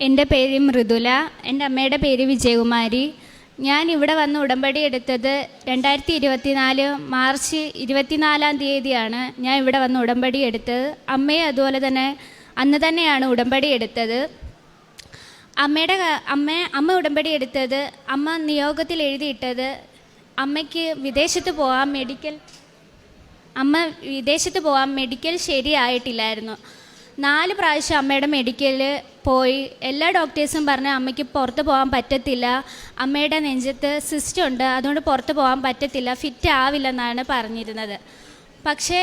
എൻ്റെ പേര് മൃദുല, എൻ്റെ അമ്മയുടെ പേര് വിജയകുമാരി. ഞാൻ ഇവിടെ വന്ന് ഉടമ്പടി എടുത്തത് 2024 മാർച്ച് 24-ാം തീയതിയാണ് ഞാൻ ഇവിടെ വന്ന് ഉടമ്പടി എടുത്തത്. അമ്മയെ അതുപോലെ തന്നെ അന്ന് തന്നെയാണ് ഉടമ്പടി എടുത്തത്. അമ്മ ഉടമ്പടി എടുത്തത്, അമ്മ നിയോഗത്തിൽ എഴുതിയിട്ടത് അമ്മയ്ക്ക് വിദേശത്ത് പോകാൻ മെഡിക്കൽ ശരിയായിട്ടില്ലായിരുന്നു. 4 പ്രാവശ്യം അമ്മയുടെ മെഡിക്കൽ പോയി. എല്ലാ ഡോക്ടേഴ്സും പറഞ്ഞ് അമ്മയ്ക്ക് പുറത്ത് പോകാൻ പറ്റത്തില്ല, അമ്മയുടെ നെഞ്ചത്ത് സിസ്റ്റ് ഉണ്ട്, അതുകൊണ്ട് പുറത്ത് പോകാൻ പറ്റത്തില്ല, ഫിറ്റ് ആവില്ലെന്നാണ് പറഞ്ഞിരുന്നത്. പക്ഷേ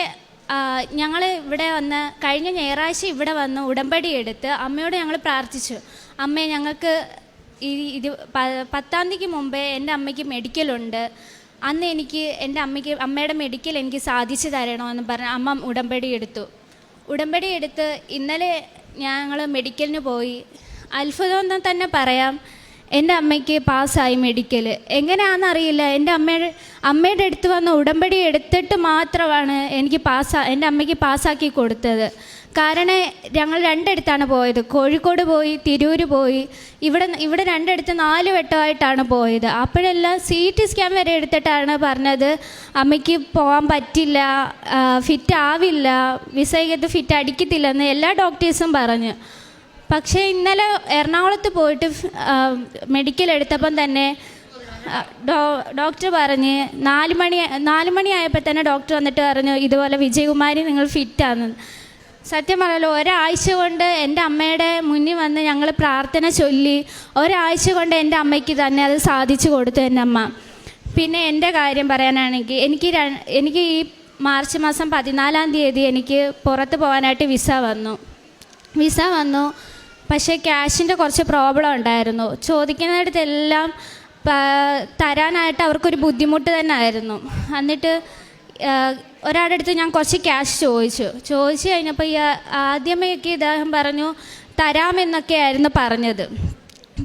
ഞങ്ങൾ ഇവിടെ വന്ന് കഴിഞ്ഞ ഞായറാഴ്ച ഇവിടെ വന്ന് ഉടമ്പടി എടുത്ത് അമ്മയോട് ഞങ്ങൾ പ്രാർത്ഥിച്ചു, അമ്മേ ഞങ്ങൾക്ക് 10-ാം തീയതിക്ക് മുമ്പേ എൻ്റെ അമ്മയ്ക്ക് മെഡിക്കലുണ്ട്, അന്ന് എനിക്ക് അമ്മയുടെ മെഡിക്കൽ എനിക്ക് സാധിച്ചു തരണമെന്ന് പറഞ്ഞ് അമ്മ ഉടമ്പടി എടുത്ത് ഇന്നലെ ഞങ്ങൾ മെഡിക്കലിന് പോയി. അത്ഭുതം എന്ന് തന്നെ പറയാം, എൻ്റെ അമ്മയ്ക്ക് പാസ്സായി മെഡിക്കൽ. എങ്ങനെയാണെന്നറിയില്ല, എൻ്റെ അമ്മയുടെ അടുത്ത് വന്ന് ഉടമ്പടി എടുത്തിട്ട് മാത്രമാണ് എൻ്റെ അമ്മയ്ക്ക് പാസ്സാക്കി കൊടുത്തത്. കാരണം ഞങ്ങൾ 2 ഇടത്താണ് പോയത്, കോഴിക്കോട് പോയി, തിരൂർ പോയി, ഇവിടെ 2 ഇടത്ത് 4 വട്ടമായിട്ടാണ് പോയത്. അപ്പോഴെല്ലാം CT സ്കാൻ വരെ എടുത്തിട്ടാണ് പറഞ്ഞത് അമ്മയ്ക്ക് പോകാൻ പറ്റില്ല, ഫിറ്റ് ആവില്ല, വിസയ്ക്കത്ത് ഫിറ്റ് അടിക്കത്തില്ലെന്ന് എല്ലാ ഡോക്ടേഴ്സും പറഞ്ഞു. പക്ഷേ ഇന്നലെ എറണാകുളത്ത് പോയിട്ട് മെഡിക്കൽ എടുത്തപ്പം തന്നെ ഡോക്ടർ പറഞ്ഞ് 4 മണിയായപ്പോൾ തന്നെ ഡോക്ടർ വന്നിട്ട് പറഞ്ഞു, ഇതുപോലെ വിജയകുമാരി നിങ്ങൾ ഫിറ്റാണ്. സത്യം പറഞ്ഞാലോ, ഒരാഴ്ച കൊണ്ട് എൻ്റെ അമ്മയുടെ മുന്നിൽ വന്ന് ഞങ്ങൾ പ്രാർത്ഥന ചൊല്ലി, ഒരാഴ്ച കൊണ്ട് എൻ്റെ അമ്മയ്ക്ക് തന്നെ അത് സാധിച്ചു കൊടുത്തു എൻ്റെ അമ്മ. പിന്നെ എൻ്റെ കാര്യം പറയാനാണെങ്കിൽ എനിക്ക് ഈ മാർച്ച് മാസം 14-ാം തീയതി എനിക്ക് പുറത്ത് പോകാനായിട്ട് വിസ വന്നു. പക്ഷേ ക്യാഷിൻ്റെ കുറച്ച് പ്രോബ്ലം ഉണ്ടായിരുന്നു. ചോദിക്കുന്നിടത്തെല്ലാം തരാനായിട്ട് അവർക്കൊരു ബുദ്ധിമുട്ട് തന്നെ ആയിരുന്നു. എന്നിട്ട് ഒരാളുടെ അടുത്ത് ഞാൻ കുറച്ച് ക്യാഷ് ചോദിച്ചു കഴിഞ്ഞപ്പോൾ ആദ്യമേക്ക് ഇദ്ദേഹം പറഞ്ഞു തരാമെന്നൊക്കെ ആയിരുന്നു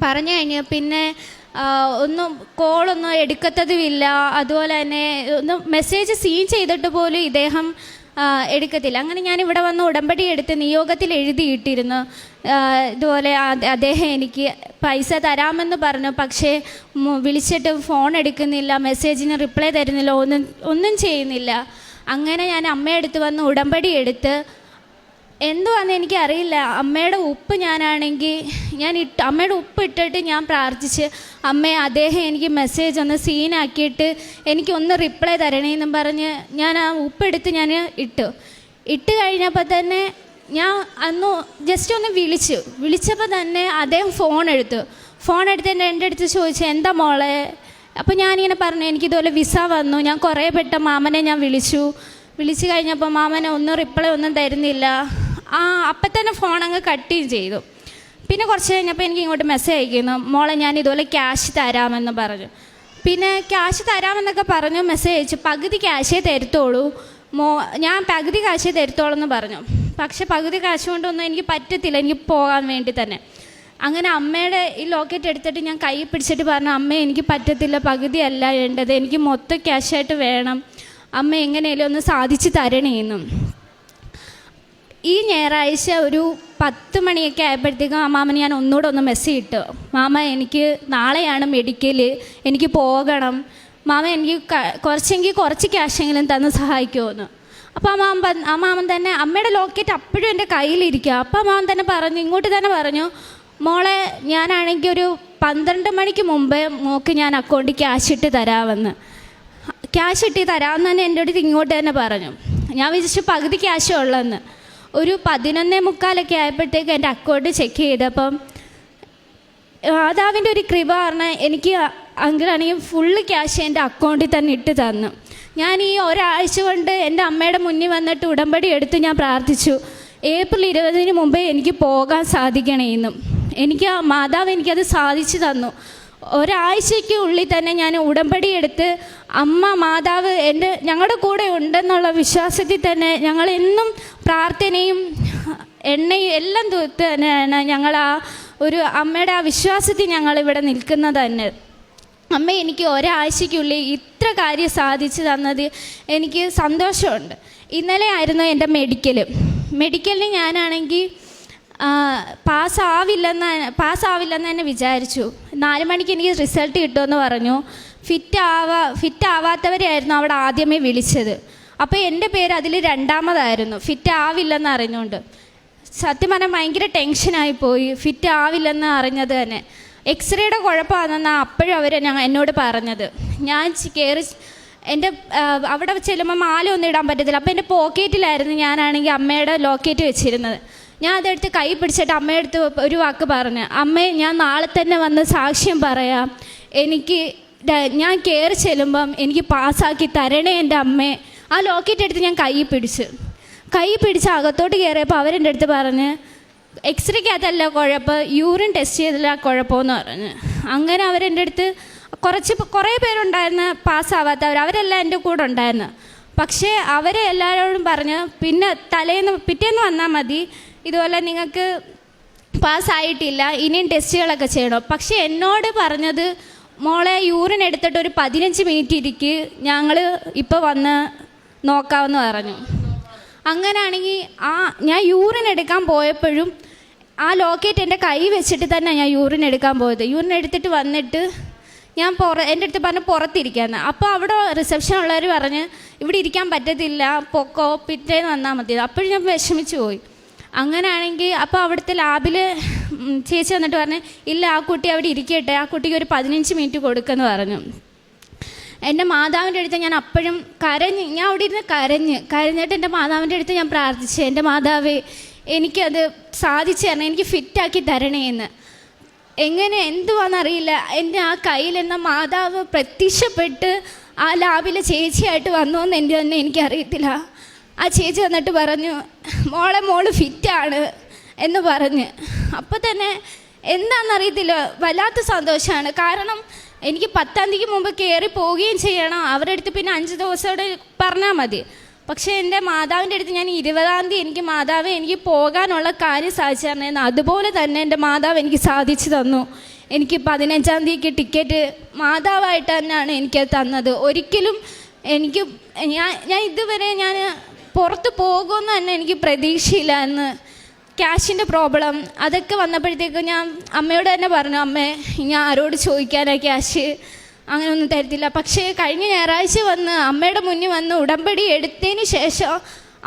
പറഞ്ഞു കഴിഞ്ഞ് പിന്നെ കോളൊന്നും എടുക്കത്തതുമില്ല. അതുപോലെ തന്നെ മെസ്സേജ് സീൻ ചെയ്തിട്ട് പോലും ഇദ്ദേഹം എടുക്കത്തില്ല. അങ്ങനെ ഞാൻ ഇവിടെ വന്ന് ഉടമ്പടി എടുത്ത് നിയോഗത്തിൽ എഴുതിയിട്ടിരുന്നു, ഇതുപോലെ അദ്ദേഹം എനിക്ക് പൈസ തരാമെന്ന് പറഞ്ഞു. പക്ഷേ വിളിച്ചിട്ട് ഫോൺ എടുക്കുന്നില്ല, മെസ്സേജിന് റിപ്ലൈ തരുന്നില്ല, ഒന്നും ചെയ്യുന്നില്ല. അങ്ങനെ ഞാൻ അമ്മയെടുത്ത് വന്ന് ഉടമ്പടി എടുത്ത് എന്തുവാന്ന് എനിക്കറിയില്ല, അമ്മയുടെ ഉപ്പ് അമ്മയുടെ ഉപ്പ് ഇട്ടിട്ട് ഞാൻ പ്രാർത്ഥിച്ച്, അമ്മേ അദ്ദേഹം എനിക്ക് മെസ്സേജ് ഒന്ന് സീനാക്കിയിട്ട് എനിക്കൊന്ന് റിപ്ലൈ തരണേന്നും പറഞ്ഞ് ഞാൻ ആ ഉപ്പെടുത്ത് ഞാൻ ഇട്ട് കഴിഞ്ഞപ്പോൾ തന്നെ ഞാൻ അന്ന് ജസ്റ്റ് ഒന്ന് വിളിച്ചപ്പോൾ തന്നെ അദ്ദേഹം ഫോൺ എടുത്ത് എൻ്റെ അടുത്ത് ചോദിച്ചു, എന്താ മോളെ? അപ്പോൾ ഞാനിങ്ങനെ പറഞ്ഞു, എനിക്കിതുപോലെ വിസ വന്നു, ഞാൻ കുറേ പെട്ട മാമനെ ഞാൻ വിളിച്ചു കഴിഞ്ഞപ്പോൾ മാമനെ റിപ്ലൈ ഒന്നും തരുന്നില്ല. അപ്പം തന്നെ ഫോൺ അങ്ങ് കട്ട് ചെയ്തു. പിന്നെ കുറച്ച് കഴിഞ്ഞപ്പോൾ എനിക്ക് ഇങ്ങോട്ട് മെസ്സേജ് അയക്കുന്നു, മോളെ ഞാൻ ഇതുപോലെ ക്യാഷ് തരാമെന്ന് പറഞ്ഞു. പിന്നെ ക്യാഷ് തരാമെന്നൊക്കെ പറഞ്ഞു മെസ്സേജ് അയച്ചു. പകുതി ക്യാഷേ തരത്തുള്ളൂ ഞാൻ പകുതി കാശേ തരത്തോളൂ എന്ന് പറഞ്ഞു. പക്ഷെ പകുതി കാശ് കൊണ്ടൊന്നും എനിക്ക് പറ്റത്തില്ല, എനിക്ക് പോകാൻ വേണ്ടി തന്നെ. അങ്ങനെ അമ്മയുടെ ഈ ലോക്കറ്റ് എടുത്തിട്ട് ഞാൻ കൈ പിടിച്ചിട്ട് പറഞ്ഞു, അമ്മ എനിക്ക് പറ്റത്തില്ല, പകുതിയല്ല വേണ്ടത്, എനിക്ക് മൊത്തം ക്യാഷായിട്ട് വേണം, അമ്മ എങ്ങനെയും ഒന്ന് സാധിച്ച് തരണേന്നും. ഈ ഞായറാഴ്ച ഒരു 10 മണിയൊക്കെ ആയപ്പോഴത്തേക്കും മാമന് ഞാൻ ഒന്നുകൂടെ മെസ്സേജ് ഇട്ടു, മാമ എനിക്ക് നാളെയാണ് മെഡിക്കൽ, എനിക്ക് പോകണം, മാമ എനിക്ക് കുറച്ച് ക്യാഷെങ്കിലും തന്ന് സഹായിക്കുമെന്ന്. അപ്പോൾ ആ മാമൻ തന്നെ അമ്മയുടെ ലോക്കറ്റ് അപ്പോഴും എൻ്റെ കയ്യിലിരിക്കുക. അപ്പോൾ ആ മാമൻ തന്നെ ഇങ്ങോട്ട് തന്നെ പറഞ്ഞു, മോളെ ഞാനാണെങ്കിൽ ഒരു 12 മണിക്ക് മുമ്പേ മോക്ക് ഞാൻ അക്കൗണ്ടിൽ ക്യാഷ് ഇട്ട് തരാമെന്ന് തന്നെ എൻ്റെ അടുത്ത് ഇങ്ങോട്ട് തന്നെ പറഞ്ഞു. ഞാൻ വിചാരിച്ചു പകുതി ക്യാഷേ ഉള്ളെന്ന്. ഒരു 11:45 ആയപ്പോഴത്തേക്ക് എൻ്റെ അക്കൗണ്ട് ചെക്ക് ചെയ്തപ്പം മാതാവിൻ്റെ ഒരു കൃപ പറഞ്ഞാൽ എനിക്ക് അങ്കിളാണെങ്കിൽ ഫുള്ള് ക്യാഷ് എൻ്റെ അക്കൗണ്ടിൽ തന്നെ ഇട്ട് തന്നു. ഞാൻ ഈ ഒരാഴ്ച കൊണ്ട് എൻ്റെ അമ്മയുടെ മുന്നിൽ വന്നിട്ട് ഉടമ്പടി എടുത്ത് ഞാൻ പ്രാർത്ഥിച്ചു, ഏപ്രിൽ 20-ന് മുമ്പേ എനിക്ക് പോകാൻ സാധിക്കണമെന്നും. മാതാവ് എനിക്കത് സാധിച്ചു തന്നു. ഒരാഴ്ചയ്ക്ക് ഉള്ളിൽ തന്നെ ഞാൻ ഉടമ്പടി എടുത്ത് മാതാവ് ഞങ്ങളുടെ കൂടെ ഉണ്ടെന്നുള്ള വിശ്വാസത്തിൽ തന്നെ ഞങ്ങൾ എന്നും പ്രാർത്ഥനയും എണ്ണയും എല്ലാം തീർത്ത് തന്നെയാണ് ഞങ്ങൾ അമ്മയുടെ ആ വിശ്വാസത്തിൽ ഞങ്ങളിവിടെ നിൽക്കുന്നത് തന്നെ. അമ്മ എനിക്ക് ഒരാഴ്ചയ്ക്കുള്ളിൽ ഇത്ര കാര്യം സാധിച്ചു തന്നത് എനിക്ക് സന്തോഷമുണ്ട്. ഇന്നലെ ആയിരുന്നു എൻ്റെ മെഡിക്കലിന് ഞാനാണെങ്കിൽ പാസ്സാവില്ലെന്ന് തന്നെ വിചാരിച്ചു. 4 മണിക്ക് എനിക്ക് റിസൾട്ട് കിട്ടുമെന്ന് പറഞ്ഞു. ഫിറ്റ് ആവാത്തവരെയായിരുന്നു അവിടെ ആദ്യമേ വിളിച്ചത്. അപ്പോൾ എൻ്റെ പേര് അതിൽ 2ാമതായിരുന്നു, ഫിറ്റ് ആവില്ലെന്ന് അറിഞ്ഞുകൊണ്ട്. സത്യം പറഞ്ഞാൽ ഭയങ്കര ടെൻഷനായിപ്പോയി, ഫിറ്റ് ആവില്ലെന്ന് അറിഞ്ഞത് തന്നെ. എക്സ്റേയുടെ കുഴപ്പമാണെന്നാണ് അപ്പോഴും എന്നോട് പറഞ്ഞത്. ഞാൻ കയറി എൻ്റെ അവിടെ ചെല്ലുമ്പോൾ മാല ഒന്നും ഇടാൻ പറ്റത്തില്ല. അപ്പോൾ എൻ്റെ പോക്കറ്റിലായിരുന്നു ഞാനാണെങ്കിൽ അമ്മയുടെ ലോക്കറ്റ് വെച്ചിരുന്നത്. ഞാൻ അതെടുത്ത് കൈ പിടിച്ചിട്ട് അമ്മയെടുത്ത് ഒരു വാക്ക് പറഞ്ഞു, അമ്മേ ഞാൻ നാളെ തന്നെ വന്ന് സാക്ഷ്യം പറയാം, ഞാൻ കയറി ചെല്ലുമ്പം എനിക്ക് പാസ്സാക്കി തരണേ എൻ്റെ അമ്മേ. ആ ലോക്കറ്റ് എടുത്ത് ഞാൻ കൈ പിടിച്ച് അകത്തോട്ട് കയറിയപ്പോൾ അവരെൻ്റെ അടുത്ത് പറഞ്ഞ് എക്സ്റേക്കകത്തല്ല കുഴപ്പം, യൂറിൻ ടെസ്റ്റ് ചെയ്തില്ല കുഴപ്പമെന്ന് പറഞ്ഞ്. അങ്ങനെ അവരെൻ്റെ അടുത്ത് കുറേ പേരുണ്ടായിരുന്നു പാസ്സാവാത്തവർ, അവരെല്ലാം എൻ്റെ കൂടെ ഉണ്ടായിരുന്നു. പക്ഷേ അവരെ എല്ലാവരോടും പറഞ്ഞ് പിന്നെ പിറ്റേന്ന് വന്നാൽ മതി, ഇതുപോലെ നിങ്ങൾക്ക് പാസ്സായിട്ടില്ല, ഇനിയും ടെസ്റ്റുകളൊക്കെ ചെയ്യണം. പക്ഷേ എന്നോട് പറഞ്ഞത്, മോളെ യൂറിൻ എടുത്തിട്ട് ഒരു 15 മിനിറ്റ് ഇരിക്ക്, ഞങ്ങൾ ഇപ്പോൾ വന്ന് നോക്കാമെന്ന് പറഞ്ഞു. അങ്ങനെയാണെങ്കിൽ ഞാൻ യൂറിൻ എടുക്കാൻ പോയപ്പോഴും ആ ലോക്കറ്റ് എൻ്റെ കൈ വെച്ചിട്ട് തന്നെ ഞാൻ യൂറിൻ എടുക്കാൻ പോയത്. യൂറിൻ എടുത്തിട്ട് വന്നിട്ട് ഞാൻ എൻ്റെ അടുത്ത് പറഞ്ഞ് പുറത്തിരിക്കാമെന്ന്. അപ്പോൾ അവിടെ റിസപ്ഷൻ ഉള്ളവർ പറഞ്ഞ് ഇവിടെ ഇരിക്കാൻ പറ്റത്തില്ല, പൊക്കോ, പിറ്റേന്ന് വന്നാൽ മതി. അപ്പോഴും ഞാൻ വിഷമിച്ച് പോയി. അങ്ങനെയാണെങ്കിൽ അപ്പോൾ അവിടുത്തെ ലാബിൽ ചേച്ചി വന്നിട്ട് പറഞ്ഞ്, ഇല്ല ആ കുട്ടി അവിടെ ഇരിക്കട്ടെ, ആ കുട്ടിക്ക് ഒരു 15 മിനിറ്റ് കൊടുക്കുമെന്ന് പറഞ്ഞു. എൻ്റെ മാതാവിൻ്റെ അടുത്ത് ഞാൻ അപ്പോഴും ഞാൻ അവിടെ ഇരുന്ന് കരഞ്ഞിട്ട് എൻ്റെ മാതാവിൻ്റെ അടുത്ത് ഞാൻ പ്രാർത്ഥിച്ചു, എൻ്റെ മാതാവേ എനിക്കത് സാധിച്ചു തരണം, എനിക്ക് ഫിറ്റാക്കി തരണേ എന്ന്. എന്തുവാണെന്നറിയില്ല, എൻ്റെ ആ കയ്യിൽ എന്ന മാതാവ് പ്രത്യക്ഷപ്പെട്ട് ആ ലാബിലെ ചേച്ചിയായിട്ട് വന്നു എന്ന് എനിക്കറിയത്തില്ല. ആ ചേച്ചി വന്നിട്ട് പറഞ്ഞു, മോള് ഫിറ്റാണ് എന്ന് പറഞ്ഞ്. അപ്പോൾ തന്നെ എന്താണെന്നറിയത്തില്ല, വല്ലാത്ത സന്തോഷമാണ്. കാരണം എനിക്ക് 10-ാം തീയതിക്ക് മുമ്പ് കയറി പോവുകയും ചെയ്യണം, അവരുടെ അടുത്ത് പിന്നെ 5 ദിവസത്തോടെ പറഞ്ഞാൽ മതി. പക്ഷേ എൻ്റെ മാതാവിൻ്റെ അടുത്ത് ഞാൻ 20-ാം തീയതി എനിക്ക് മാതാവ് എനിക്ക് പോകാനുള്ള കാര്യം സാധിച്ചു തരണേന്ന്. അതുപോലെ തന്നെ എൻ്റെ മാതാവ് എനിക്ക് സാധിച്ചു തന്നു. എനിക്ക് 15-ാം തീയതിക്ക് ടിക്കറ്റ് മാതാവായിട്ട് തന്നെയാണ് എനിക്കത് തന്നത്. ഒരിക്കലും ഞാൻ ഇതുവരെ പുറത്ത് പോകുമെന്ന് തന്നെ എനിക്ക് പ്രതീക്ഷയില്ലായിരുന്നു. ക്യാഷിൻ്റെ പ്രോബ്ലം അതൊക്കെ വന്നപ്പോഴത്തേക്കും ഞാൻ അമ്മയോട് തന്നെ പറഞ്ഞു, അമ്മേ ഞാൻ ആരോട് ചോദിക്കാനാ ക്യാഷ്, അങ്ങനെയൊന്നും തരത്തില്ല. പക്ഷേ കഴിഞ്ഞ ഞായറാഴ്ച വന്ന് അമ്മയുടെ മുന്നിൽ വന്ന് ഉടമ്പടി എടുത്തതിന് ശേഷം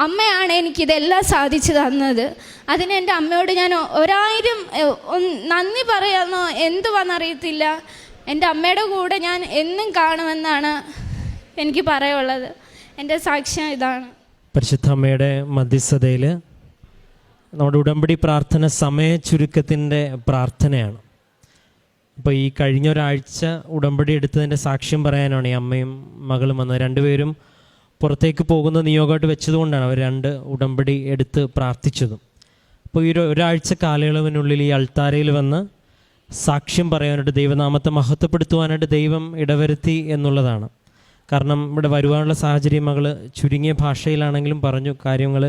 അമ്മയാണ് എനിക്കിതെല്ലാം സാധിച്ചു തന്നത്. അതിന് എൻ്റെ അമ്മയോട് ഞാൻ 1000 നന്ദി പറയാമെന്നോ എന്തുവാണെന്നറിയത്തില്ല. എൻ്റെ അമ്മയുടെ കൂടെ ഞാൻ എന്നും കാണുമെന്നാണ് എനിക്ക് പറയാനുള്ളത്. എൻ്റെ സാക്ഷ്യം ഇതാണ്. പരിശുദ്ധ അമ്മയുടെ മധ്യസ്ഥതയിൽ നമ്മുടെ ഉടമ്പടി പ്രാർത്ഥന സമയ ചുരുക്കത്തിൻ്റെ പ്രാർത്ഥനയാണ്. അപ്പോൾ ഈ കഴിഞ്ഞ ഒരാഴ്ച ഉടമ്പടി എടുത്തതിൻ്റെ സാക്ഷ്യം പറയാനാണ് ഈ അമ്മയും മകളും വന്നത്. രണ്ടുപേരും പുറത്തേക്ക് പോകുന്ന നിയോഗമായിട്ട് വെച്ചതുകൊണ്ടാണ് അവർ 2 ഉടമ്പടി എടുത്ത് പ്രാർത്ഥിച്ചതും. അപ്പോൾ ഈ ഒരാഴ്ച കാലയളവിനുള്ളിൽ ഈ അൾത്താരയിൽ വന്ന് സാക്ഷ്യം പറയാനായിട്ട്, ദൈവനാമത്തെ മഹത്വപ്പെടുത്തുവാനായിട്ട് ദൈവം ഇടവരുത്തി എന്നുള്ളതാണ്. കാരണം ഇവിടെ വരുവാനുള്ള സാഹചര്യം മകൾ ചുരുങ്ങിയ ഭാഷയിലാണെങ്കിലും പറഞ്ഞു, കാര്യങ്ങൾ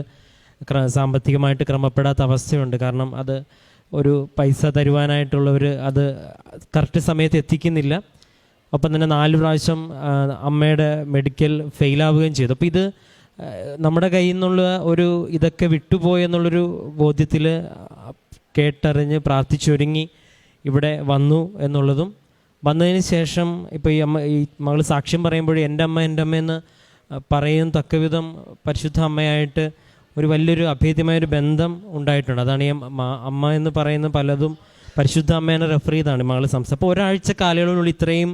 സാമ്പത്തികമായിട്ട് ക്രമപ്പെടാത്ത അവസ്ഥയുണ്ട്. കാരണം അത് ഒരു പൈസ തരുവാനായിട്ടുള്ളവർ അത് കറക്റ്റ് സമയത്ത് എത്തിക്കുന്നില്ല. ഒപ്പം തന്നെ 4 പ്രാവശ്യം അമ്മയുടെ മെഡിക്കൽ ഫെയിലാവുകയും ചെയ്തു. അപ്പോൾ ഇത് നമ്മുടെ കയ്യിൽ നിന്നുള്ള ഇതൊക്കെ വിട്ടുപോയെന്നുള്ളൊരു ബോധ്യത്തിൽ കേട്ടറിഞ്ഞ് പ്രാർത്ഥിച്ചൊരുങ്ങി ഇവിടെ വന്നു എന്നുള്ളതും, വന്നതിന് ശേഷം ഇപ്പോൾ ഈ മകൾ സാക്ഷ്യം പറയുമ്പോൾ എൻ്റെ അമ്മയെന്ന് പറയും തക്കവിധം പരിശുദ്ധ അമ്മയായിട്ട് ഒരു വലിയൊരു അഭേദ്യമായൊരു ബന്ധം ഉണ്ടായിട്ടുണ്ട്. അതാണ് ഈ അമ്മ എന്ന് പറയുന്ന പലതും പരിശുദ്ധ അമ്മേനെ റെഫർ ചെയ്താണ് മകൾ സംസാരം. അപ്പോൾ ഒരാഴ്ച കാലയളവിനുള്ളിൽ ഇത്രയും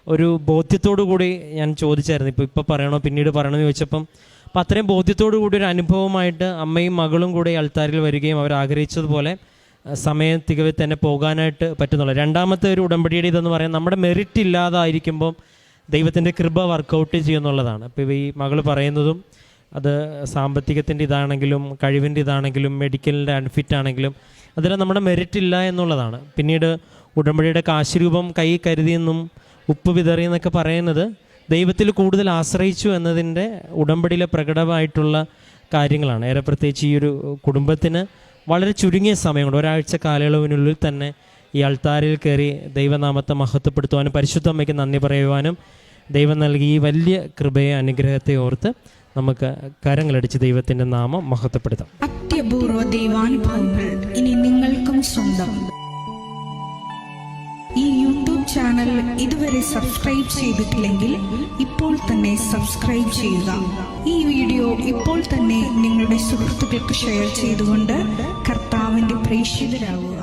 ഒരു ബോധ്യത്തോടു കൂടി ഞാൻ ചോദിച്ചായിരുന്നു, ഇപ്പോൾ പറയണോ പിന്നീട് പറയണമെന്ന് ചോദിച്ചപ്പം, അപ്പോൾ അത്രയും ബോധ്യത്തോടു കൂടി ഒരു അനുഭവമായിട്ട് അമ്മയും മകളും കൂടെ അൾത്താരിൽ വരികയും അവർ ആഗ്രഹിച്ചതുപോലെ സമയം തികവിൽ തന്നെ പോകാനായിട്ട് പറ്റുന്നുള്ളൂ. രണ്ടാമത്തെ ഒരു ഉടമ്പടിയുടെ ഇതെന്ന് പറയുന്നത് നമ്മുടെ മെറിറ്റ് ഇല്ലാതായിരിക്കുമ്പം ദൈവത്തിൻ്റെ കൃപ വർക്കൗട്ട് ചെയ്യുന്നുള്ളതാണ്. അപ്പോൾ ഈ മകൾ പറയുന്നതും അത് സാമ്പത്തികത്തിൻ്റെ ഇതാണെങ്കിലും കഴിവിൻ്റെ ഇതാണെങ്കിലും മെഡിക്കലിൻ്റെ അൺഫിറ്റ് ആണെങ്കിലും അതെല്ലാം നമ്മുടെ മെറിറ്റ് ഇല്ല എന്നുള്ളതാണ്. പിന്നീട് ഉടമ്പടിയുടെ കാശുരൂപം കൈ കരുതിയെന്നും ഉപ്പ് വിതറിയെന്നൊക്കെ പറയുന്നത് ദൈവത്തിൽ കൂടുതൽ ആശ്രയിച്ചു എന്നതിൻ്റെ ഉടമ്പടിയിലെ പ്രകടമായിട്ടുള്ള കാര്യങ്ങളാണ്. ഏറെ പ്രത്യേകിച്ച് ഈ ഒരു കുടുംബത്തിന് വളരെ ചുരുങ്ങിയ സമയം കൊണ്ട് ഒരാഴ്ച കാലയളവിനുള്ളിൽ തന്നെ ഈ അൾത്താരിൽ കയറി ദൈവനാമത്തെ മഹത്വപ്പെടുത്തുവാനും പരിശുദ്ധ അമ്മയ്ക്ക് നന്ദി പറയുവാനും ദൈവം നൽകി ഈ വലിയ കൃപയെ അനുഗ്രഹത്തെ ഓർത്ത് നമുക്ക് കരങ്ങളടിച്ച് ദൈവത്തിൻ്റെ നാമം മഹത്വപ്പെടുത്താം. അത്യപൂർവ ദൈവാനുഭവങ്ങൾ ഇനി നിങ്ങൾക്കും സ്വന്തം. ഈ യൂട്യൂബ് ചാനൽ ഇതുവരെ സബ്സ്ക്രൈബ് ചെയ്തിട്ടില്ലെങ്കിൽ ഇപ്പോൾ തന്നെ സബ്സ്ക്രൈബ് ചെയ്യുക. ഈ വീഡിയോ ഇപ്പോൾ തന്നെ നിങ്ങളുടെ സുഹൃത്തുക്കൾക്ക് ഷെയർ ചെയ്തുകൊണ്ട് കർത്താവിന്റെ പ്രേക്ഷിതരാകുക.